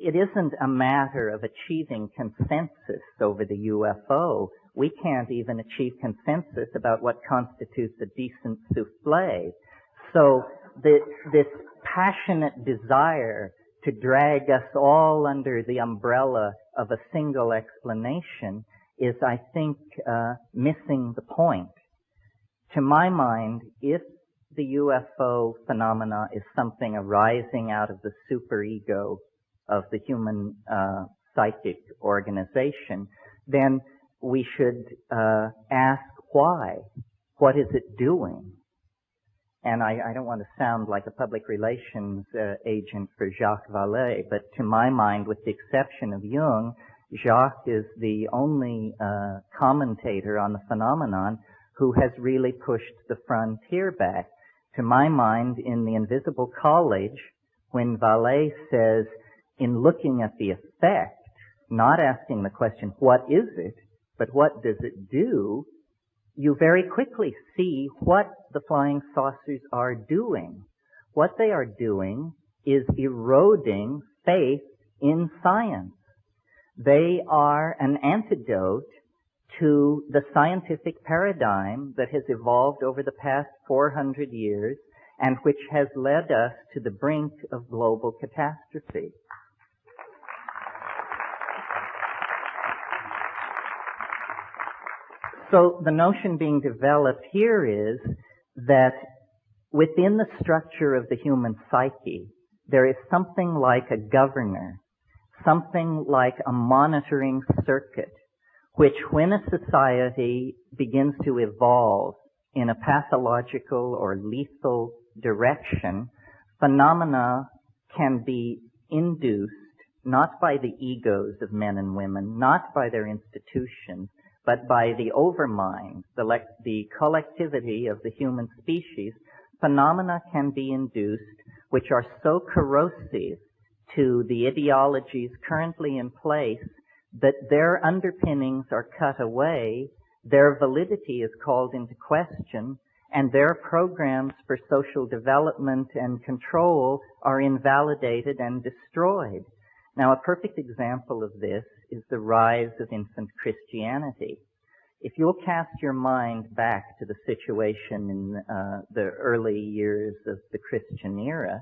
it isn't a matter of achieving consensus over the UFO. We can't even achieve consensus about what constitutes a decent souffle. So this passionate desire to drag us all under the umbrella of a single explanation is, I think, missing the point. To my mind, if the UFO phenomena is something arising out of the superego of the human psychic organization, then we should ask why. What is it doing? And I don't want to sound like a public relations agent for Jacques Vallée, but to my mind, with the exception of Jung, Jacques is the only commentator on the phenomenon who has really pushed the frontier back. To my mind, in The Invisible College, when Vallée says, in looking at the effect, not asking the question, what is it, but what does it do, you very quickly see what the flying saucers are doing. What they are doing is eroding faith in science. They are an antidote to the scientific paradigm that has evolved over the past 400 years and which has led us to the brink of global catastrophe. So the notion being developed here is that within the structure of the human psyche, there is something like a governor, something like a monitoring circuit, which when a society begins to evolve in a pathological or lethal direction, phenomena can be induced not by the egos of men and women, not by their institutions, but by the overmind, the collectivity of the human species. Phenomena can be induced which are so corrosive to the ideologies currently in place that their underpinnings are cut away, their validity is called into question, and their programs for social development and control are invalidated and destroyed. Now, a perfect example of this is the rise of infant Christianity. If you'll cast your mind back to the situation in the early years of the Christian era,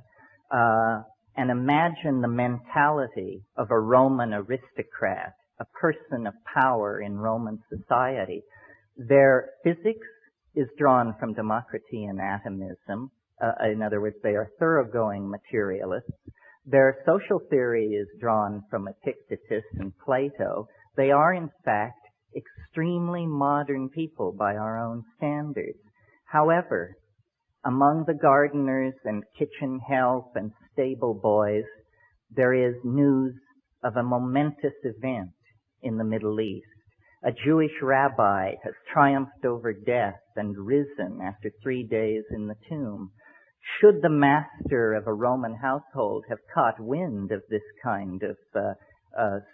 and imagine the mentality of a Roman aristocrat, a person of power in Roman society. Their physics is drawn from Democracy and atomism. In other words, they are thoroughgoing materialists. Their social theory is drawn from Epictetus and Plato. They are, in fact, extremely modern people by our own standards. However, among the gardeners and kitchen help and stable boys, there is news of a momentous event in the Middle East. A Jewish rabbi has triumphed over death and risen after 3 days in the tomb. Should the master of a Roman household have caught wind of this kind of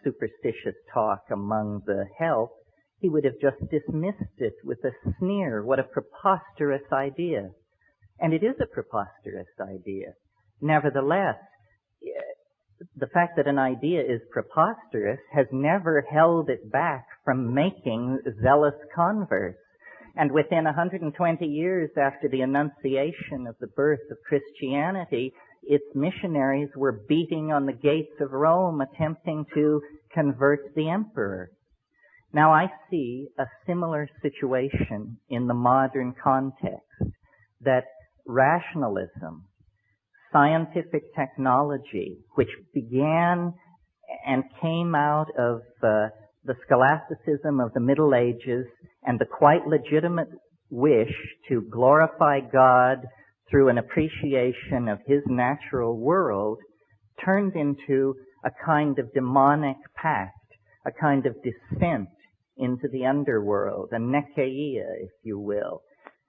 superstitious talk among the help, he would have just dismissed it with a sneer. What a preposterous idea. And it is a preposterous idea. Nevertheless, the fact that an idea is preposterous has never held it back from making zealous converts. And within 120 years after the Annunciation of the birth of Christianity, its missionaries were beating on the gates of Rome, attempting to convert the emperor. Now I see a similar situation in the modern context, that rationalism, scientific technology, which began and came out of the scholasticism of the Middle Ages and the quite legitimate wish to glorify God through an appreciation of His natural world, turned into a kind of demonic pact, a kind of descent into the underworld, a Nekeia, if you will,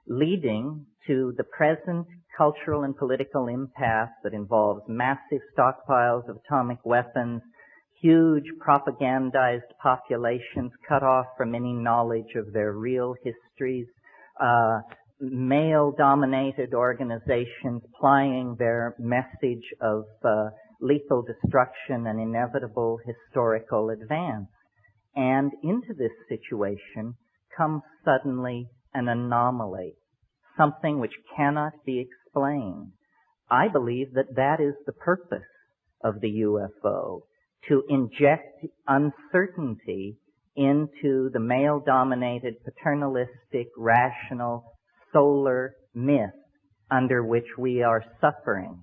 leading to the present cultural and political impasse that involves massive stockpiles of atomic weapons, huge propagandized populations cut off from any knowledge of their real histories, male-dominated organizations plying their message of lethal destruction and inevitable historical advance. And into this situation comes suddenly an anomaly, something which cannot be explained. I believe that that is the purpose of the UFO, to inject uncertainty into the male-dominated, paternalistic, rational, solar myth under which we are suffering.